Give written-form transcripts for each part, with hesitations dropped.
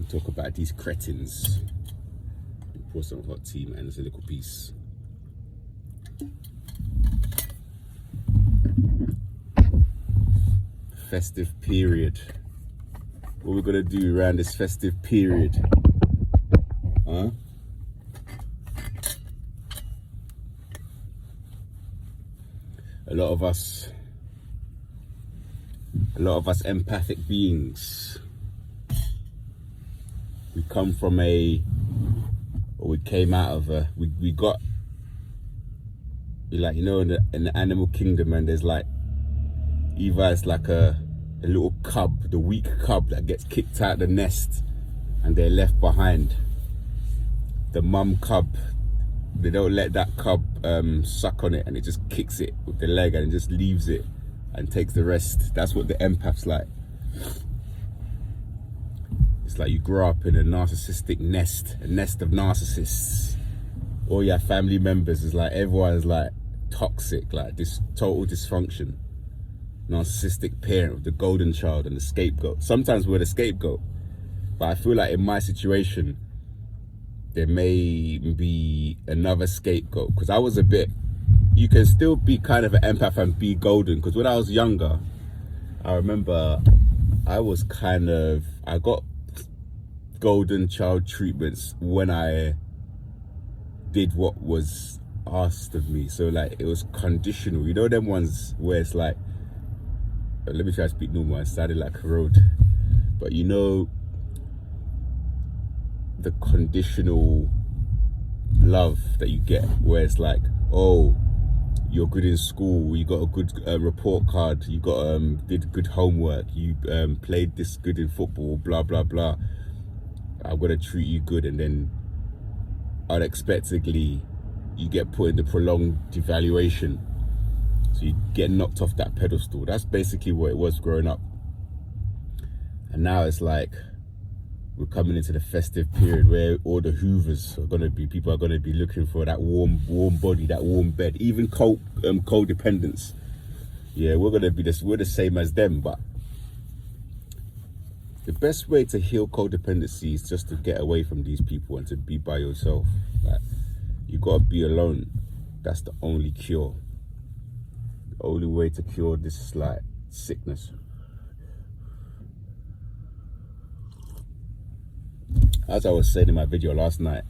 talk about these cretins. Pour some hot tea, man. There's a little piece. Festive period. What we're gonna do around this festive period? Huh? A lot of us empathic beings, we come from we came out of we got, like, you know, in the animal kingdom, and there's like, either it's like a little cub, the weak cub that gets kicked out the nest and they're left behind. The mum cub, they don't let that cub suck on it, and it just kicks it with the leg and just leaves it and takes the rest. That's what the empath's like. It's like you grow up in a narcissistic nest, a nest of narcissists. All your family members is like, everyone's like toxic, like this total dysfunction. Narcissistic parent with the golden child and the scapegoat. Sometimes we're the scapegoat, but I feel like in my situation, there may be another scapegoat, because I was a bit, you can still be kind of an empath and be golden, because when I was younger, I remember I got golden child treatments when I did what was asked of me. So like, it was conditional, you know, them ones where it's like, let me try to speak normal, it sounded like a road, but you know, the conditional love that you get, where it's like, oh, you're good in school, you got a good report card, you got did good homework, you played this good in football, blah blah blah, I'm gonna treat you good, and then unexpectedly you get put in the prolonged devaluation, so you get knocked off that pedestal. That's basically what it was growing up. And now it's like, we're coming into the festive period where all the hoovers are gonna be, people are gonna be looking for that warm body, that warm bed, even codependence. Yeah, we're gonna be this, we're the same as them. But the best way to heal codependency is just to get away from these people and to be by yourself. Like, you gotta be alone. That's the only cure. The only way to cure this like sickness. As I was saying in my video last night,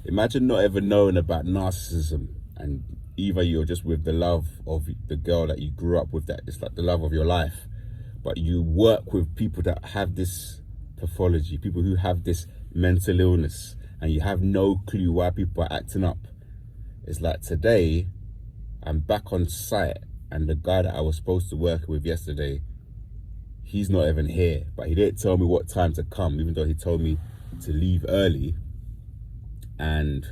imagine not ever knowing about narcissism, and either you're just with the love of the girl that you grew up with, that it's like the love of your life, but you work with people that have this pathology, people who have this mental illness, and you have no clue why people are acting up. It's like, today I'm back on site, and the guy that I was supposed to work with yesterday, he's not even here, but he didn't tell me what time to come, even though he told me to leave early. And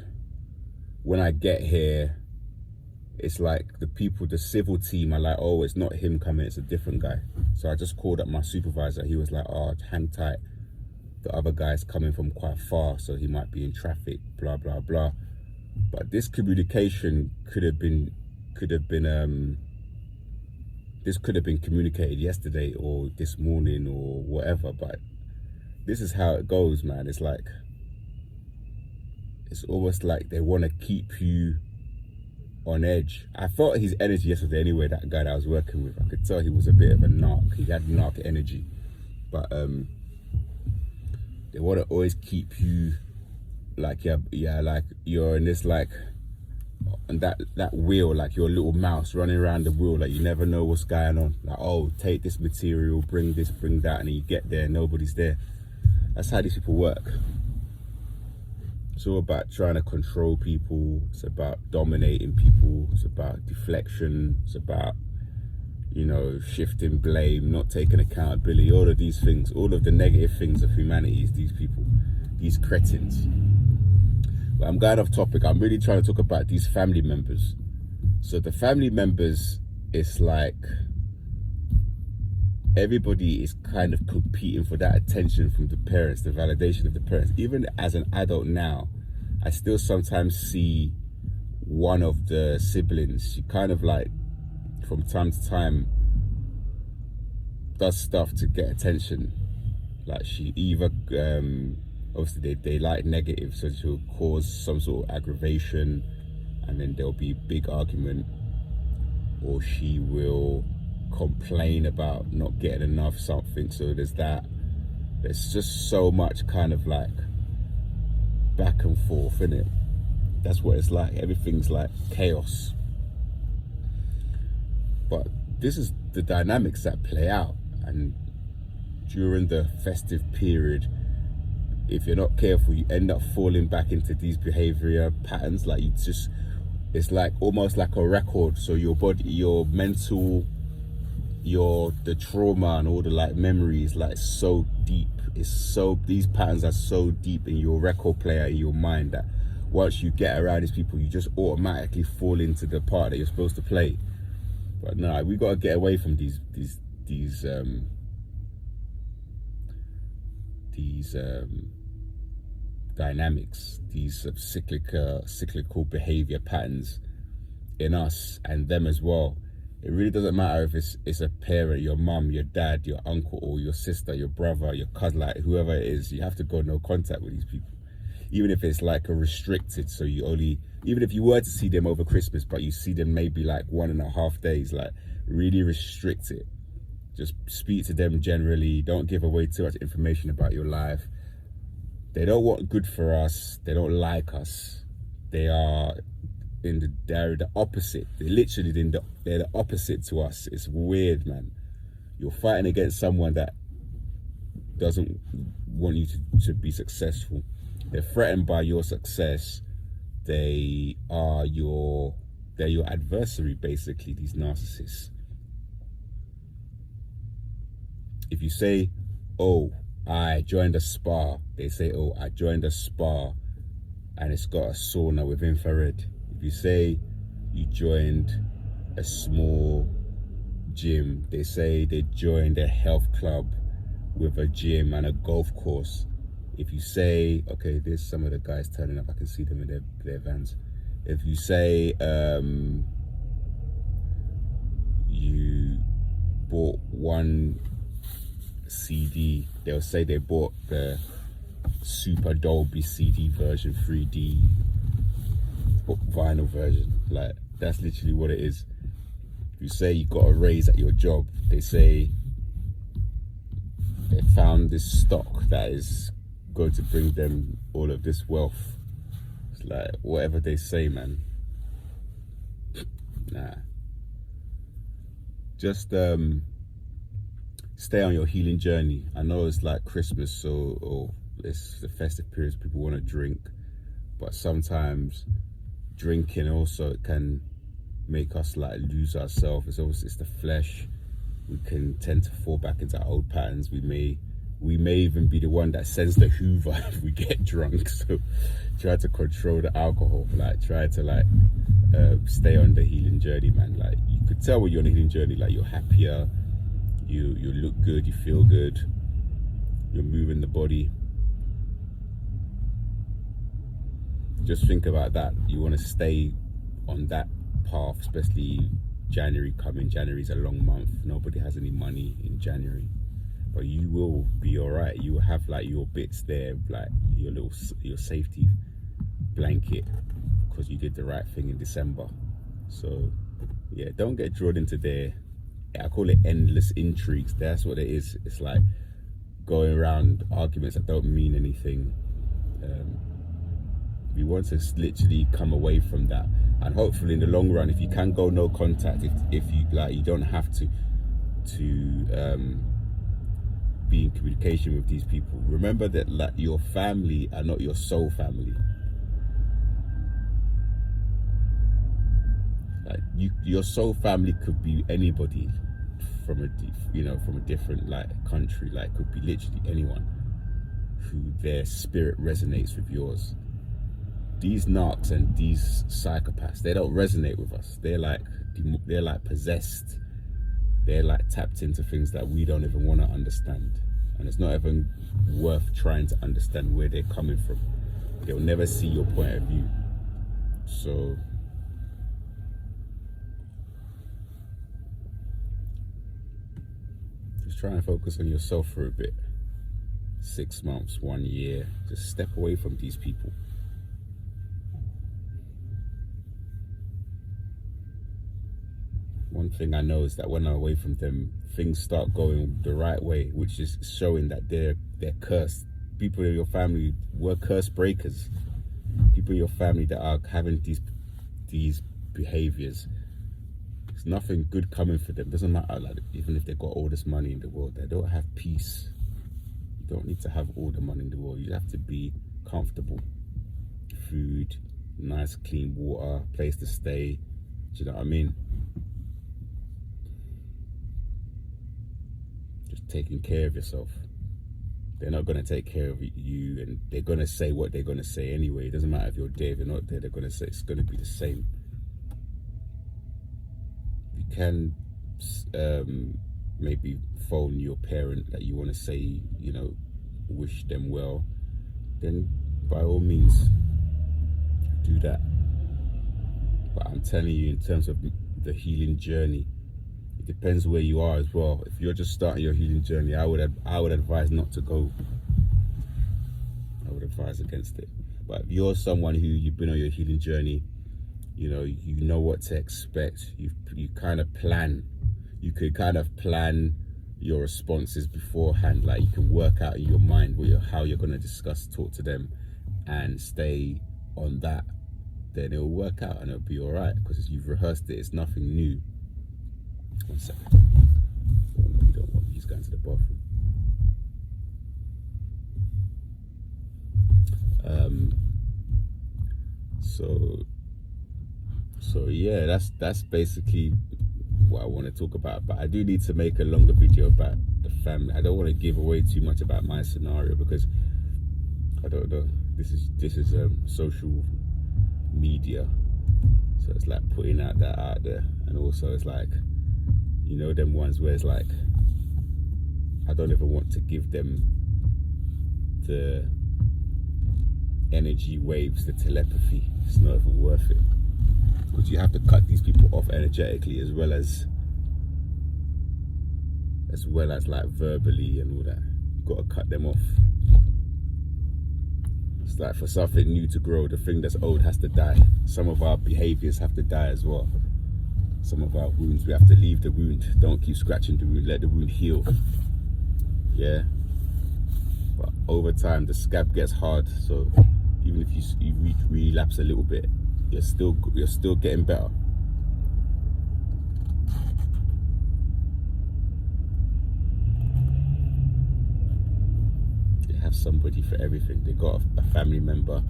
when I get here, it's like the people, the civil team are like, oh, it's not him coming, it's a different guy. So I just called up my supervisor. He was like, oh, hang tight, the other guy's coming from quite far, so he might be in traffic, blah blah blah. But this communication could have been this could have been communicated yesterday or this morning or whatever. But this is how it goes, man. It's like, it's almost like they want to keep you on edge. I felt his energy yesterday anyway, that guy that I was working with. I could tell he was a bit of a narc. He had narc energy. But they want to always keep you like, yeah, like you're in this, like, and that wheel, like you're a little mouse running around the wheel, like you never know what's going on. Like, oh, take this material, bring this, bring that, and then you get there, nobody's there. That's how these people work. It's all about trying to control people. It's about dominating people. It's about deflection. It's about, you know, shifting blame, not taking accountability, all of these things, all of the negative things of humanity is these people, these cretins. But I'm going off topic. I'm really trying to talk about these family members. So the family members, it's like everybody is kind of competing for that attention from the parents, the validation of the parents. Even as an adult now, I still sometimes see one of the siblings, she kind of like, from time to time, does stuff to get attention. Like she either obviously they like negative, so she'll cause some sort of aggravation, and then there'll be a big argument, or she will complain about not getting enough something. So there's that. There's just so much kind of like back and forth, innit? That's what it's like. Everything's like chaos. But this is the dynamics that play out, and during the festive period, if you're not careful, you end up falling back into these behavior patterns. Like it's like almost like a record. So your body, your mental, the trauma and all the like memories, like so deep. These patterns are so deep in your record player, in your mind, that once you get around these people, you just automatically fall into the part that you're supposed to play. But no, we gotta get away from these dynamics, these cyclical behavior patterns in us and them as well. It really doesn't matter if it's a parent, your mum, your dad, your uncle, or your sister, your brother, your cousin, like whoever it is. You have to go no contact with these people, even if it's like a restricted. So even if you were to see them over Christmas, but you see them maybe like 1.5 days, like really restrict it. Just speak to them generally. Don't give away too much information about your life. They don't want good for us. They don't like us. They're the opposite. They're the opposite to us. It's weird, man. You're fighting against someone that doesn't want you to be successful. They're threatened by your success. They're your adversary, basically, these narcissists. If you say, oh, I joined a spa, they say, oh, I joined a spa and it's got a sauna with infrared. If you say you joined a small gym, they say they joined a health club with a gym and a golf course. If you say, okay, there's some of the guys turning up, I can see them in their vans. If you say you bought one CD, they'll say they bought the Super Dolby CD version, 3D vinyl version. Like, that's literally what it is. If you say you got a raise at your job, they say they found this stock that is going to bring them all of this wealth. It's like, whatever they say, man. Nah. Just stay on your healing journey. I know it's like Christmas, or it's the festive periods, people want to drink, but sometimes drinking also can make us like lose ourselves. It's the flesh. We can tend to fall back into our old patterns. We may even be the one that sends the Hoover if we get drunk. So try to control the alcohol. Like, try to stay on the healing journey, man. Like, you could tell when you're on the healing journey, like, you're happier, you look good, you feel good, you're moving the body. Just think about that. You want to stay on that path, especially January coming. January's a long month. Nobody has any money in January, but you will be all right. You will have like your bits there, like your safety blanket, because you did the right thing in December. So yeah, don't get drawn into I call it endless intrigues. That's what it is. It's like going around arguments that don't mean anything. We want to literally come away from that, and hopefully in the long run, if you can go no contact, if you like, you don't have to be in communication with these people. Remember that, like, your family are not your soul family. Like, your soul family could be anybody from a different like country. Like, could be literally anyone who their spirit resonates with yours. These narcs and these psychopaths, they don't resonate with us. They're like possessed. They're like tapped into things that we don't even want to understand, and it's not even worth trying to understand where they're coming from. They'll never see your point of view. So just try and focus on yourself for a bit. 6 months, 1 year. Just step away from these people. One thing I know is that when I'm away from them, things start going the right way, which is showing that they're cursed. People in your family were curse breakers. People in your family that are having these behaviors. There's nothing good coming for them. Doesn't matter, like, even if they've got all this money in the world, they don't have peace. You don't need to have all the money in the world. You have to be comfortable. Food, nice clean water, place to stay. Do you know what I mean? Just taking care of yourself. They're not going to take care of you, and they're going to say what they're going to say anyway. It doesn't matter if you're there, if you're not there, they're going to say it's going to be the same. You can maybe phone your parent that you want to say, you know, wish them well, then by all means do that. But I'm telling you, in terms of the healing journey, it depends where you are as well. If you're just starting your healing journey, I would advise not to go. I would advise against it. But if you're someone who you've been on your healing journey, you know what to expect. You kind of plan. You could kind of plan your responses beforehand. Like, you can work out in your mind how you're going to talk to them, and stay on that. Then it'll work out and it'll be all right, because you've rehearsed it. It's nothing new. 1 second. Oh, no, you don't want. He's going to the bathroom. So yeah, that's basically what I want to talk about. But I do need to make a longer video about the family. I don't want to give away too much about my scenario, because I don't know. This is social media, so it's like putting that out there, and also it's like, you know, them ones where it's like, I don't ever want to give them the energy waves, the telepathy. It's not even worth it, because you have to cut these people off energetically, as well as like verbally and all that. You've got to cut them off. It's like, for something new to grow, the thing that's old has to die. Some of our behaviors have to die as well. Some of our wounds, we have to leave the wound. Don't keep scratching the wound, let the wound heal. Yeah. But over time, the scab gets hard. So even if you relapse a little bit, you're still getting better. They have somebody for everything. They got a family member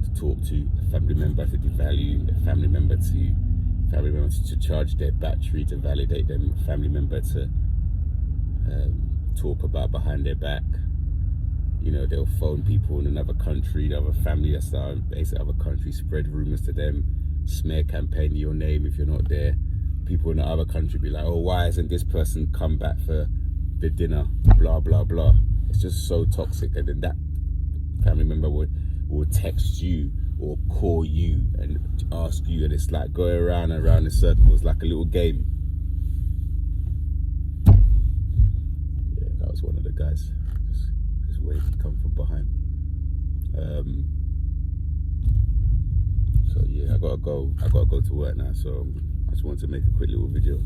to talk to, a family member to devalue, a family member to charge their battery, to validate them, a family member to talk about behind their back. You know, they'll phone people in another country, they have a family that's based in another country, spread rumors to them, smear campaign your name if you're not there. People in the other country be like, oh, why hasn't this person come back for the dinner? Blah, blah, blah. It's just so toxic. And then that family member will text you or call you and ask you, and it's like going around and around in circles like a little game. Yeah, that was one of the guys. Just waiting to come from behind. So yeah, I gotta go to work now, so I just wanted to make a quick little video.